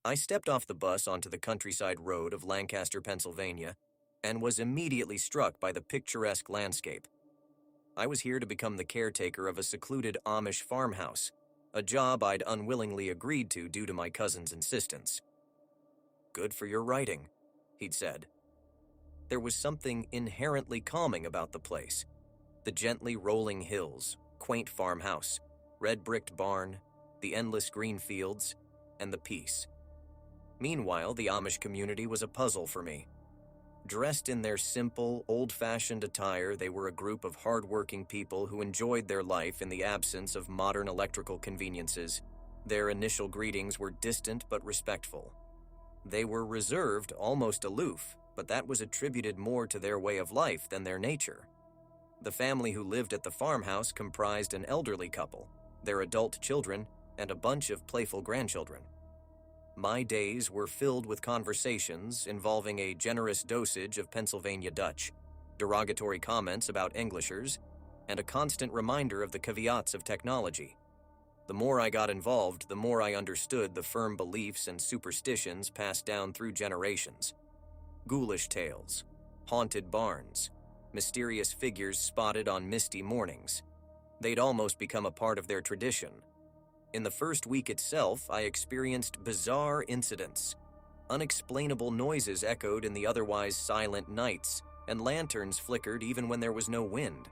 I stepped off the bus onto the countryside road of Lancaster, Pennsylvania, and was immediately struck by the picturesque landscape. I was here to become the caretaker of a secluded Amish farmhouse, a job I'd unwillingly agreed to due to my cousin's insistence. "Good for your writing," he'd said. There was something inherently calming about the place. The gently rolling hills, quaint farmhouse, red-bricked barn, the endless green fields, and the peace. Meanwhile, the Amish community was a puzzle for me. Dressed in their simple, old-fashioned attire, they were a group of hard-working people who enjoyed their life in the absence of modern electrical conveniences. Their initial greetings were distant but respectful. They were reserved, almost aloof, but that was attributed more to their way of life than their nature. The family who lived at the farmhouse comprised an elderly couple, their adult children, and a bunch of playful grandchildren. My days were filled with conversations involving a generous dosage of Pennsylvania Dutch, derogatory comments about Englishers, and a constant reminder of the caveats of technology. The more I got involved, the more I understood the firm beliefs and superstitions passed down through generations. Ghoulish tales, haunted barns, mysterious figures spotted on misty mornings. They'd almost become a part of their tradition. In the first week itself, I experienced bizarre incidents. Unexplainable noises echoed in the otherwise silent nights, and lanterns flickered even when there was no wind.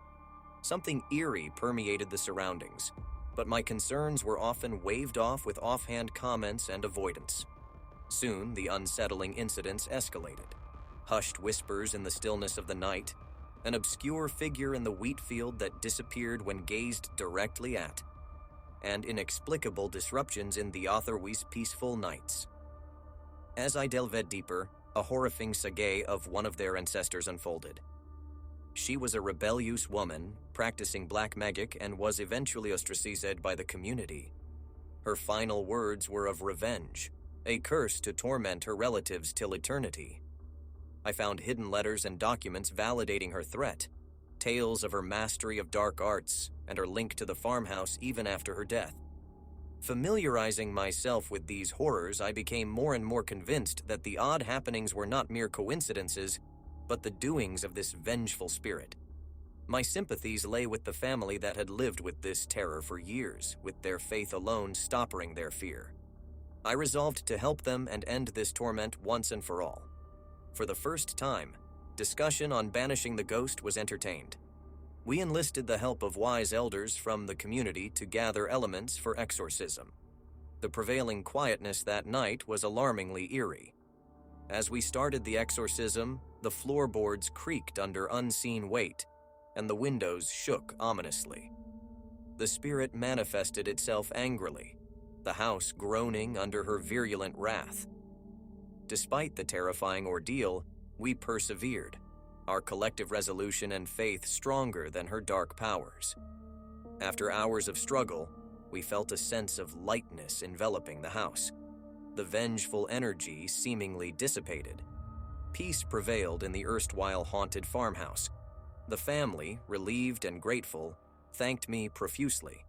Something eerie permeated the surroundings, but my concerns were often waved off with offhand comments and avoidance. Soon, the unsettling incidents escalated. Hushed whispers in the stillness of the night, an obscure figure in the wheat field that disappeared when gazed directly at, and inexplicable disruptions in the Otherwise peaceful nights. As I delved deeper, a horrifying saga of one of their ancestors unfolded. She was a rebellious woman, practicing black magic, and was eventually ostracized by the community. Her final words were of revenge, a curse to torment her relatives till eternity. I found hidden letters and documents validating her threat, tales of her mastery of dark arts, and her link to the farmhouse even after her death. Familiarizing myself with these horrors, I became more and more convinced that the odd happenings were not mere coincidences, but the doings of this vengeful spirit. My sympathies lay with the family that had lived with this terror for years, with their faith alone stopping their fear. I resolved to help them and end this torment once and for all. For the first time, discussion on banishing the ghost was entertained. We enlisted the help of wise elders from the community to gather elements for exorcism. The prevailing quietness that night was alarmingly eerie. As we started the exorcism, the floorboards creaked under unseen weight, and the windows shook ominously. The spirit manifested itself angrily, the house groaning under her virulent wrath. Despite the terrifying ordeal, we persevered, our collective resolution and faith stronger than her dark powers. After hours of struggle, we felt a sense of lightness enveloping the house. The vengeful energy seemingly dissipated. Peace prevailed in the erstwhile haunted farmhouse. The family, relieved and grateful, thanked me profusely.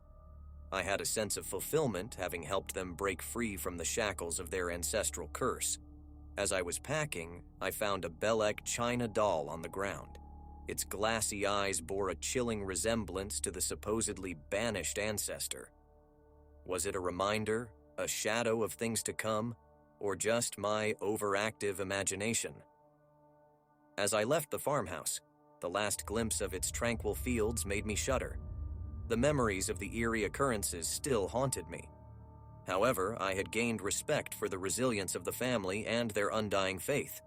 I had a sense of fulfillment having helped them break free from the shackles of their ancestral curse. As I was packing, I found a Belek china doll on the ground. Its glassy eyes bore a chilling resemblance to the supposedly banished ancestor. Was it a reminder, a shadow of things to come, or just my overactive imagination? As I left the farmhouse, the last glimpse of its tranquil fields made me shudder. The memories of the eerie occurrences still haunted me. However, I had gained respect for the resilience of the family and their undying faith.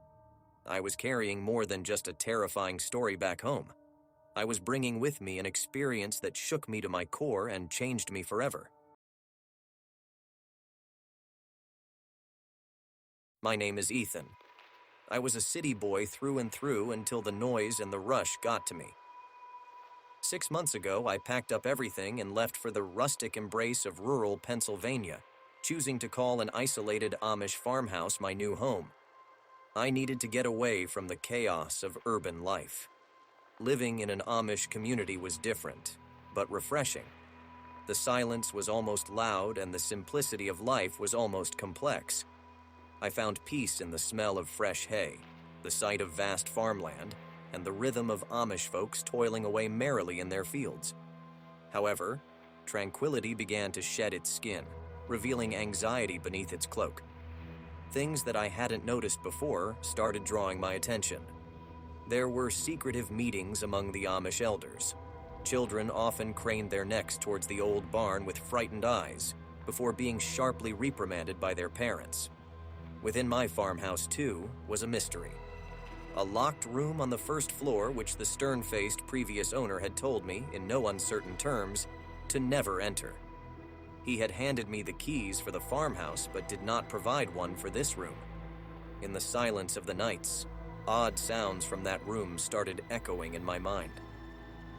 I was carrying more than just a terrifying story back home. I was bringing with me an experience that shook me to my core and changed me forever. My name is Ethan. I was a city boy through and through until the noise and the rush got to me. 6 months ago, I packed up everything and left for the rustic embrace of rural Pennsylvania, choosing to call an isolated Amish farmhouse my new home. I needed to get away from the chaos of urban life. Living in an Amish community was different, but refreshing. The silence was almost loud and the simplicity of life was almost complex. I found peace in the smell of fresh hay, the sight of vast farmland, and the rhythm of Amish folks toiling away merrily in their fields. However, tranquility began to shed its skin, revealing anxiety beneath its cloak. Things that I hadn't noticed before started drawing my attention. There were secretive meetings among the Amish elders. Children often craned their necks towards the old barn with frightened eyes before being sharply reprimanded by their parents. Within my farmhouse, too, was a mystery. A locked room on the first floor which the stern-faced previous owner had told me, in no uncertain terms, to never enter. He had handed me the keys for the farmhouse but did not provide one for this room. In the silence of the nights, odd sounds from that room started echoing in my mind.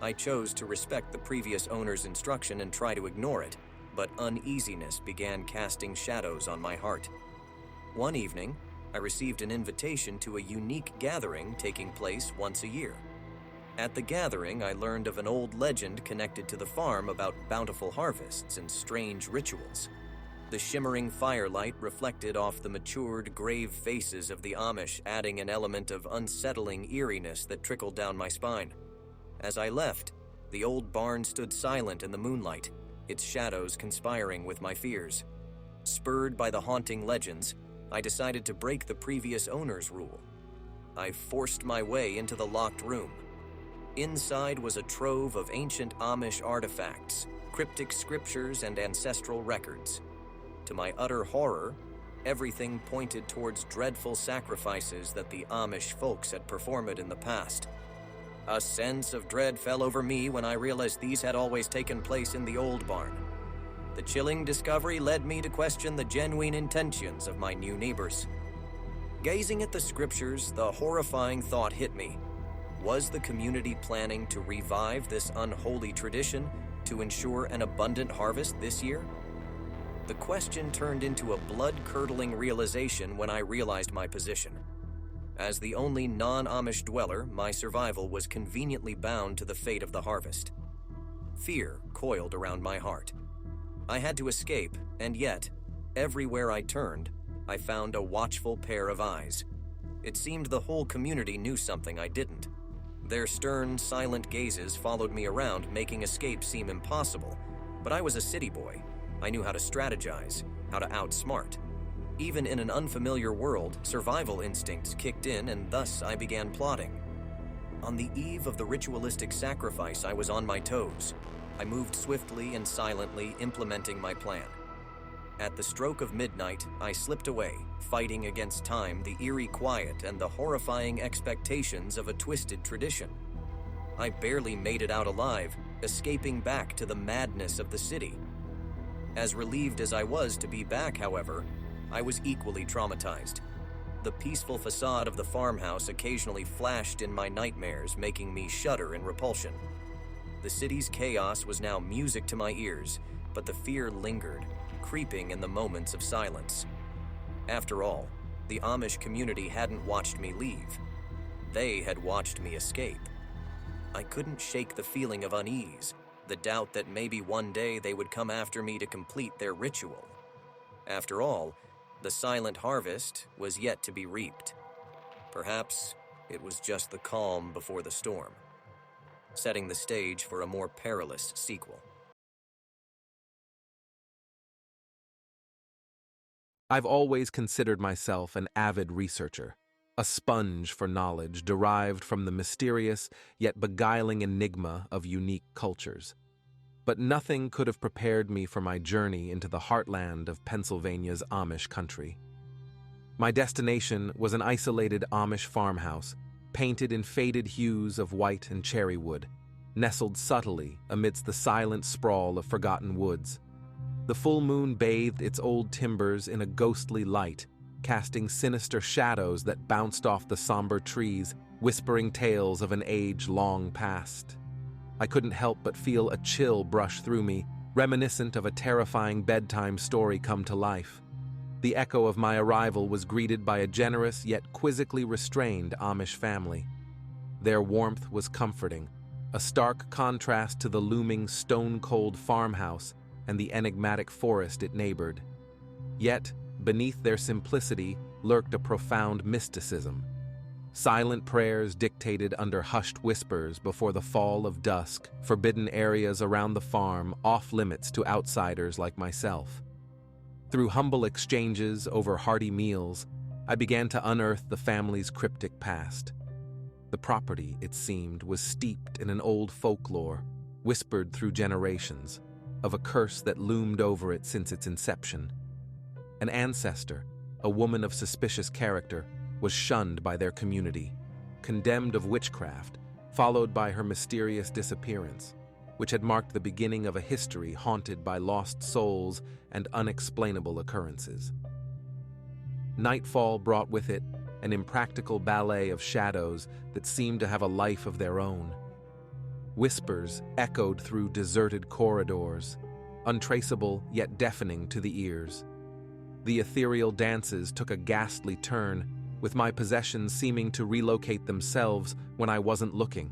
I chose to respect the previous owner's instruction and try to ignore it, but uneasiness began casting shadows on my heart. One evening, I received an invitation to a unique gathering taking place once a year. At the gathering, I learned of an old legend connected to the farm about bountiful harvests and strange rituals. The shimmering firelight reflected off the matured, grave faces of the Amish, adding an element of unsettling eeriness that trickled down my spine. As I left, the old barn stood silent in the moonlight, its shadows conspiring with my fears. Spurred by the haunting legends, I decided to break the previous owner's rule. I forced my way into the locked room. Inside was a trove of ancient Amish artifacts, cryptic scriptures, and ancestral records. To my utter horror, everything pointed towards dreadful sacrifices that the Amish folks had performed in the past. A sense of dread fell over me when I realized these had always taken place in the old barn. The chilling discovery led me to question the genuine intentions of my new neighbors. Gazing at the scriptures, the horrifying thought hit me. Was the community planning to revive this unholy tradition to ensure an abundant harvest this year? The question turned into a blood-curdling realization when I realized my position. As the only non-Amish dweller, my survival was conveniently bound to the fate of the harvest. Fear coiled around my heart. I had to escape, and yet, everywhere I turned, I found a watchful pair of eyes. It seemed the whole community knew something I didn't. Their stern, silent gazes followed me around, making escape seem impossible. But I was a city boy. I knew how to strategize, how to outsmart. Even in an unfamiliar world, survival instincts kicked in, and thus I began plotting. On the eve of the ritualistic sacrifice, I was on my toes. I moved swiftly and silently, implementing my plan. At the stroke of midnight, I slipped away, fighting against time, the eerie quiet, and the horrifying expectations of a twisted tradition. I barely made it out alive, escaping back to the madness of the city. As relieved as I was to be back, however, I was equally traumatized. The peaceful facade of the farmhouse occasionally flashed in my nightmares, making me shudder in repulsion. The city's chaos was now music to my ears, but the fear lingered, creeping in the moments of silence. After all, the Amish community hadn't watched me leave. They had watched me escape. I couldn't shake the feeling of unease, the doubt that maybe one day they would come after me to complete their ritual. After all, the silent harvest was yet to be reaped. Perhaps it was just the calm before the storm, setting the stage for a more perilous sequel. I've always considered myself an avid researcher, a sponge for knowledge derived from the mysterious yet beguiling enigma of unique cultures. But nothing could have prepared me for my journey into the heartland of Pennsylvania's Amish country. My destination was an isolated Amish farmhouse, painted in faded hues of white and cherry wood, nestled subtly amidst the silent sprawl of forgotten woods. The full moon bathed its old timbers in a ghostly light, casting sinister shadows that bounced off the somber trees, whispering tales of an age long past. I couldn't help but feel a chill brush through me, reminiscent of a terrifying bedtime story come to life. The echo of my arrival was greeted by a generous yet quizzically restrained Amish family. Their warmth was comforting, a stark contrast to the looming stone-cold farmhouse and the enigmatic forest it neighbored. Yet, beneath their simplicity lurked a profound mysticism. Silent prayers dictated under hushed whispers before the fall of dusk, forbidden areas around the farm off-limits to outsiders like myself. Through humble exchanges over hearty meals, I began to unearth the family's cryptic past. The property, it seemed, was steeped in an old folklore, whispered through generations, of a curse that loomed over it since its inception. An ancestor, a woman of suspicious character, was shunned by their community, condemned of witchcraft, followed by her mysterious disappearance, which had marked the beginning of a history haunted by lost souls and unexplainable occurrences. Nightfall brought with it an impractical ballet of shadows that seemed to have a life of their own. Whispers echoed through deserted corridors, untraceable yet deafening to the ears. The ethereal dances took a ghastly turn, with my possessions seeming to relocate themselves when I wasn't looking.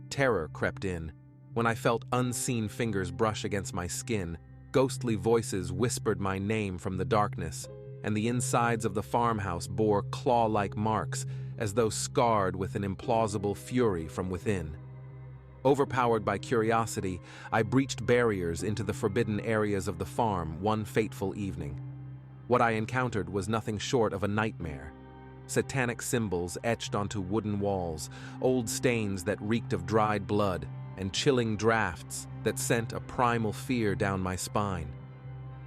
Terror crept in. When I felt unseen fingers brush against my skin, ghostly voices whispered my name from the darkness, and the insides of the farmhouse bore claw-like marks as though scarred with an implausible fury from within. Overpowered by curiosity, I breached barriers into the forbidden areas of the farm one fateful evening. What I encountered was nothing short of a nightmare. Satanic symbols etched onto wooden walls, old stains that reeked of dried blood, and chilling drafts that sent a primal fear down my spine.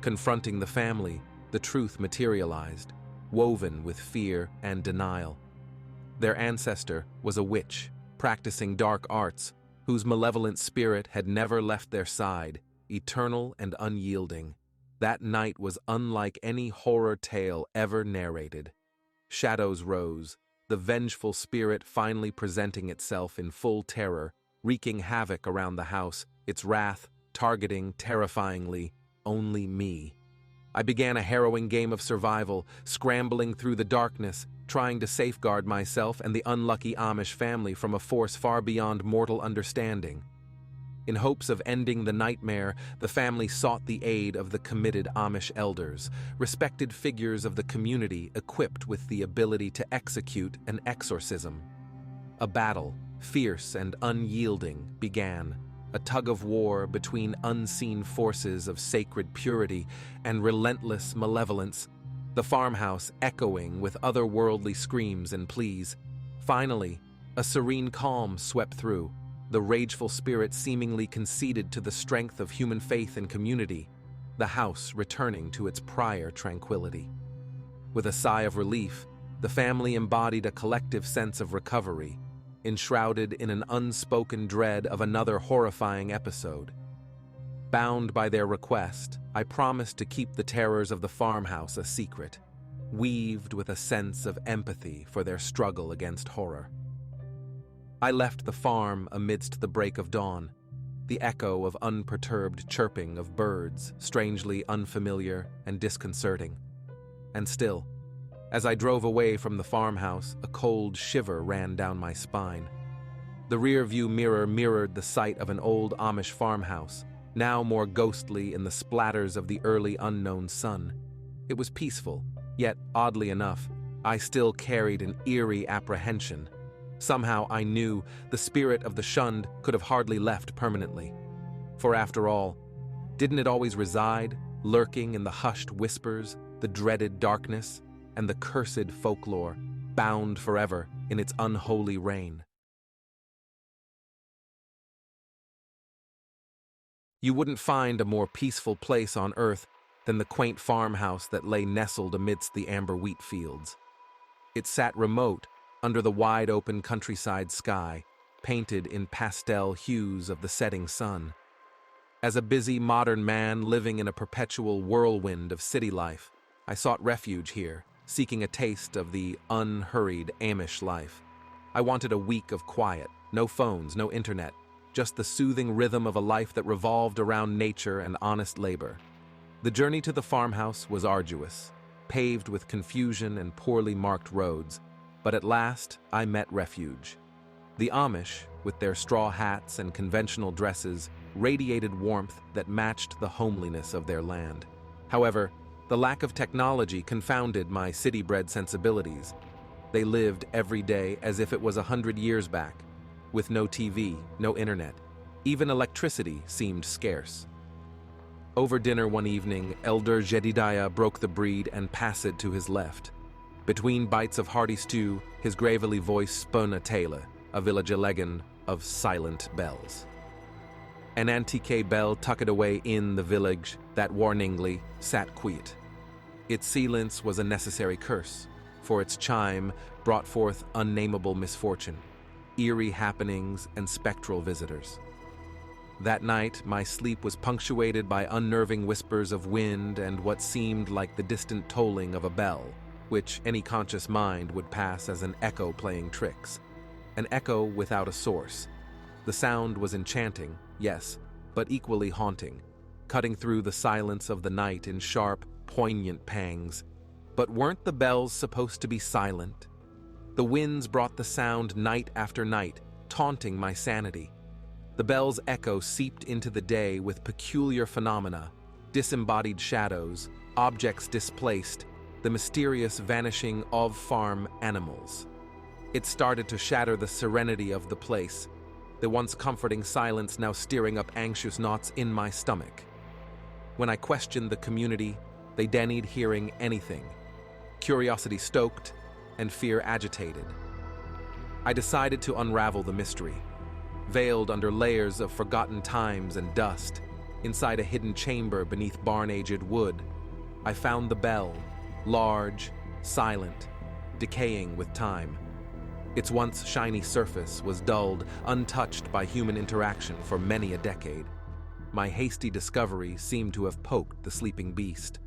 Confronting the family, the truth materialized, woven with fear and denial. Their ancestor was a witch, practicing dark arts, whose malevolent spirit had never left their side, eternal and unyielding. That night was unlike any horror tale ever narrated. Shadows rose, the vengeful spirit finally presenting itself in full terror, wreaking havoc around the house, its wrath targeting terrifyingly only me. I began a harrowing game of survival, scrambling through the darkness, trying to safeguard myself and the unlucky Amish family from a force far beyond mortal understanding. In hopes of ending the nightmare, the family sought the aid of the committed Amish elders, respected figures of the community equipped with the ability to execute an exorcism. A battle, fierce and unyielding, began, a tug-of-war between unseen forces of sacred purity and relentless malevolence, the farmhouse echoing with otherworldly screams and pleas. Finally, a serene calm swept through, the rageful spirit seemingly conceded to the strength of human faith and community, the house returning to its prior tranquility. With a sigh of relief, the family embodied a collective sense of recovery, enshrouded in an unspoken dread of another horrifying episode. Bound by their request, I promised to keep the terrors of the farmhouse a secret, weaved with a sense of empathy for their struggle against horror. I left the farm amidst the break of dawn, the echo of unperturbed chirping of birds, strangely unfamiliar and disconcerting. And still, as I drove away from the farmhouse, a cold shiver ran down my spine. The rear-view mirror mirrored the site of an old Amish farmhouse, now more ghostly in the splatters of the early unknown sun. It was peaceful, yet, oddly enough, I still carried an eerie apprehension. Somehow I knew the spirit of the shunned could have hardly left permanently. For after all, didn't it always reside, lurking in the hushed whispers, the dreaded darkness, and the cursed folklore, bound forever in its unholy reign? You wouldn't find a more peaceful place on earth than the quaint farmhouse that lay nestled amidst the amber wheat fields. It sat remote, under the wide-open countryside sky, painted in pastel hues of the setting sun. As a busy modern man living in a perpetual whirlwind of city life, I sought refuge here, seeking a taste of the unhurried Amish life. I wanted a week of quiet, no phones, no internet, just the soothing rhythm of a life that revolved around nature and honest labor. The journey to the farmhouse was arduous, paved with confusion and poorly marked roads, but at last I met refuge. The Amish, with their straw hats and conventional dresses, radiated warmth that matched the homeliness of their land. However, The lack of technology confounded my city-bred sensibilities. They lived every day as if it was 100 years back, with no TV, no internet. Even electricity seemed scarce. Over dinner one evening, Elder Jedediah broke the breed and passed to his left. Between bites of hearty stew, his gravely voice spun a tale, a village legend of silent bells. An antique bell tucked away in the village that warningly sat quiet. Its silence was a necessary curse, for its chime brought forth unnameable misfortune, eerie happenings, and spectral visitors. That night, my sleep was punctuated by unnerving whispers of wind and what seemed like the distant tolling of a bell, which any conscious mind would pass as an echo playing tricks. An echo without a source. The sound was enchanting, yes, but equally haunting, cutting through the silence of the night in sharp, poignant pangs. But weren't the bells supposed to be silent? The winds brought the sound night after night, taunting my sanity. The bell's echo seeped into the day with peculiar phenomena, disembodied shadows, objects displaced, the mysterious vanishing of farm animals. It started to shatter the serenity of the place, the once comforting silence now stirring up anxious knots in my stomach. When I questioned the community, they denied hearing anything. Curiosity stoked and fear agitated. I decided to unravel the mystery. Veiled under layers of forgotten times and dust, inside a hidden chamber beneath barn-aged wood, I found the bell, large, silent, decaying with time. Its once shiny surface was dulled, untouched by human interaction for many a decade. My hasty discovery seemed to have poked the sleeping beast.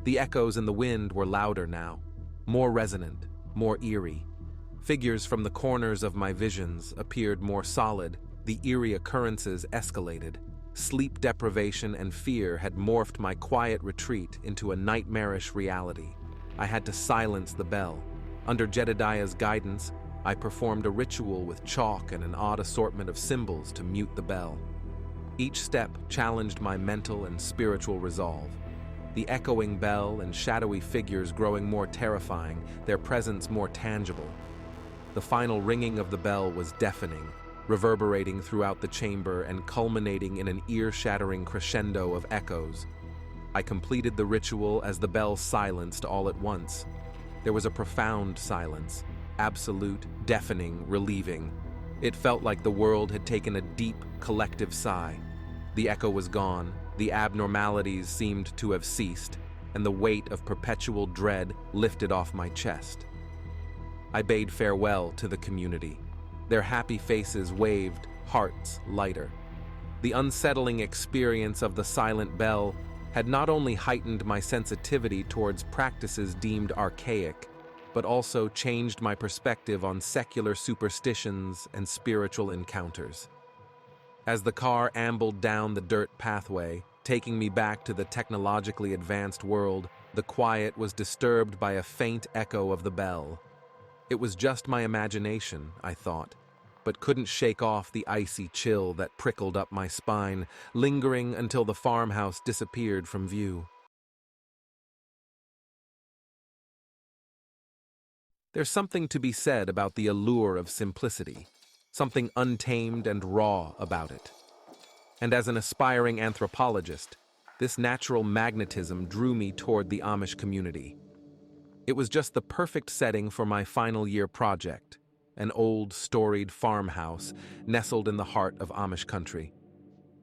The echoes in the wind were louder now, more resonant, more eerie. Figures from the corners of my visions appeared more solid. The eerie occurrences escalated. Sleep deprivation and fear had morphed my quiet retreat into a nightmarish reality. I had to silence the bell. Under Jedediah's guidance, I performed a ritual with chalk and an odd assortment of symbols to mute the bell. Each step challenged my mental and spiritual resolve. The echoing bell and shadowy figures growing more terrifying, their presence more tangible. The final ringing of the bell was deafening, reverberating throughout the chamber and culminating in an ear-shattering crescendo of echoes. I completed the ritual as the bell silenced all at once. There was a profound silence, absolute, deafening, relieving. It felt like the world had taken a deep, collective sigh. The echo was gone, the abnormalities seemed to have ceased, and the weight of perpetual dread lifted off my chest. I bade farewell to the community. Their happy faces waved, hearts lighter. The unsettling experience of the silent bell had not only heightened my sensitivity towards practices deemed archaic, but also changed my perspective on secular superstitions and spiritual encounters. As the car ambled down the dirt pathway, taking me back to the technologically advanced world, the quiet was disturbed by a faint echo of the bell. It was just my imagination, I thought, but couldn't shake off the icy chill that prickled up my spine, lingering until the farmhouse disappeared from view. There's something to be said about the allure of simplicity, something untamed and raw about it. And as an aspiring anthropologist, this natural magnetism drew me toward the Amish community. It was just the perfect setting for my final year project, an old, storied farmhouse nestled in the heart of Amish country.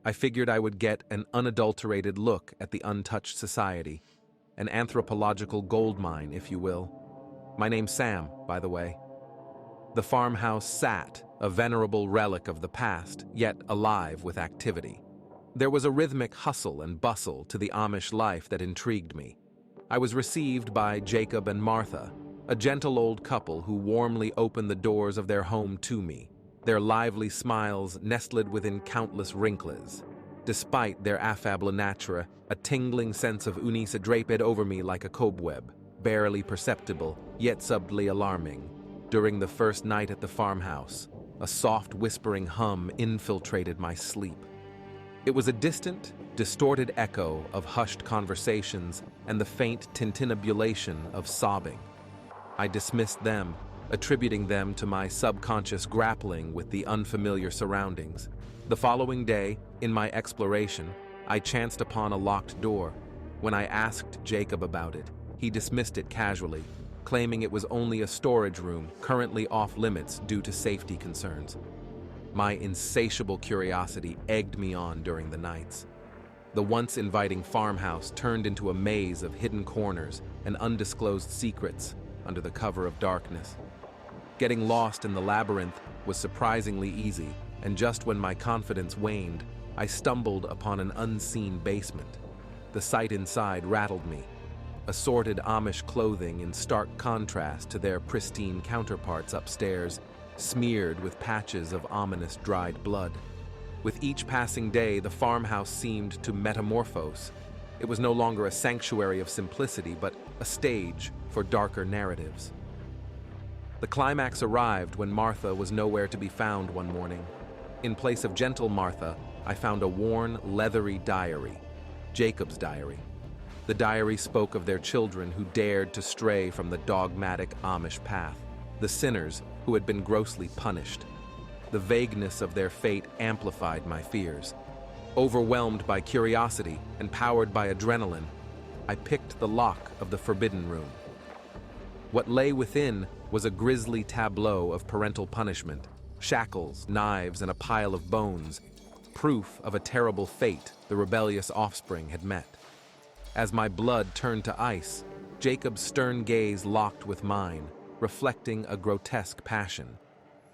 I figured I would get an unadulterated look at the untouched society, an anthropological goldmine, if you will. My name's Sam, by the way. The farmhouse sat, a venerable relic of the past, yet alive with activity. There was a rhythmic hustle and bustle to the Amish life that intrigued me. I was received by Jacob and Martha, a gentle old couple who warmly opened the doors of their home to me, their lively smiles nestled within countless wrinkles. Despite their affable natura, a tingling sense of unease draped over me like a cobweb, barely perceptible, yet subtly alarming. During the first night at the farmhouse, a soft whispering hum infiltrated my sleep. It was a distant, distorted echo of hushed conversations and the faint tintinnabulation of sobbing. I dismissed them, attributing them to my subconscious grappling with the unfamiliar surroundings. The following day, in my exploration, I chanced upon a locked door. When I asked Jacob about it, he dismissed it casually, claiming it was only a storage room currently off limits due to safety concerns. My insatiable curiosity egged me on during the nights. The once inviting farmhouse turned into a maze of hidden corners and undisclosed secrets under the cover of darkness. Getting lost in the labyrinth was surprisingly easy, and just when my confidence waned, I stumbled upon an unseen basement. The sight inside rattled me. Assorted Amish clothing in stark contrast to their pristine counterparts upstairs, smeared with patches of ominous dried blood. With each passing day, the farmhouse seemed to metamorphose. It was no longer a sanctuary of simplicity, but a stage for darker narratives. The climax arrived when Martha was nowhere to be found one morning. In place of gentle Martha, I found a worn, leathery diary, Jacob's diary. The diary spoke of their children who dared to stray from the dogmatic Amish path, the sinners who had been grossly punished. The vagueness of their fate amplified my fears. Overwhelmed by curiosity and powered by adrenaline, I picked the lock of the forbidden room. What lay within was a grisly tableau of parental punishment, shackles, knives, and a pile of bones, proof of a terrible fate the rebellious offspring had met. As my blood turned to ice, Jacob's stern gaze locked with mine, reflecting a grotesque passion.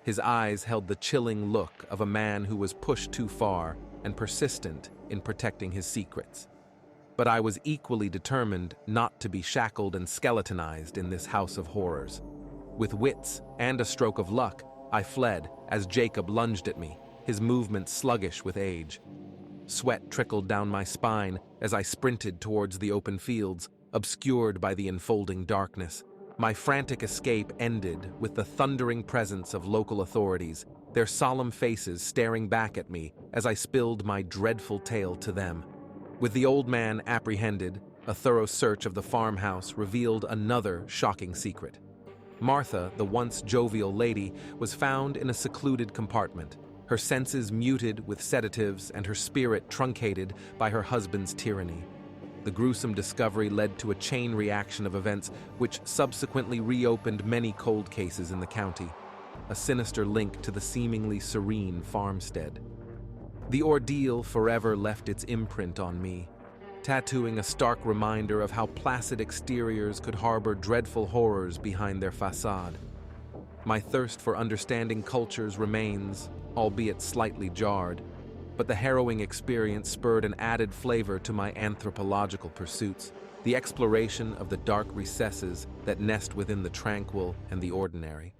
His eyes held the chilling look of a man who was pushed too far and persistent in protecting his secrets. But I was equally determined not to be shackled and skeletonized in this house of horrors. With wits and a stroke of luck, I fled as Jacob lunged at me, his movements sluggish with age. Sweat trickled down my spine as I sprinted towards the open fields, obscured by the enfolding darkness. My frantic escape ended with the thundering presence of local authorities, their solemn faces staring back at me as I spilled my dreadful tale to them. With the old man apprehended, a thorough search of the farmhouse revealed another shocking secret. Martha, the once jovial lady, was found in a secluded compartment, her senses muted with sedatives and her spirit truncated by her husband's tyranny. The gruesome discovery led to a chain reaction of events which subsequently reopened many cold cases in the county, a sinister link to the seemingly serene farmstead. The ordeal forever left its imprint on me, tattooing a stark reminder of how placid exteriors could harbor dreadful horrors behind their facade. My thirst for understanding cultures remains, albeit slightly jarred, but the harrowing experience spurred an added flavor to my anthropological pursuits, the exploration of the dark recesses that nest within the tranquil and the ordinary.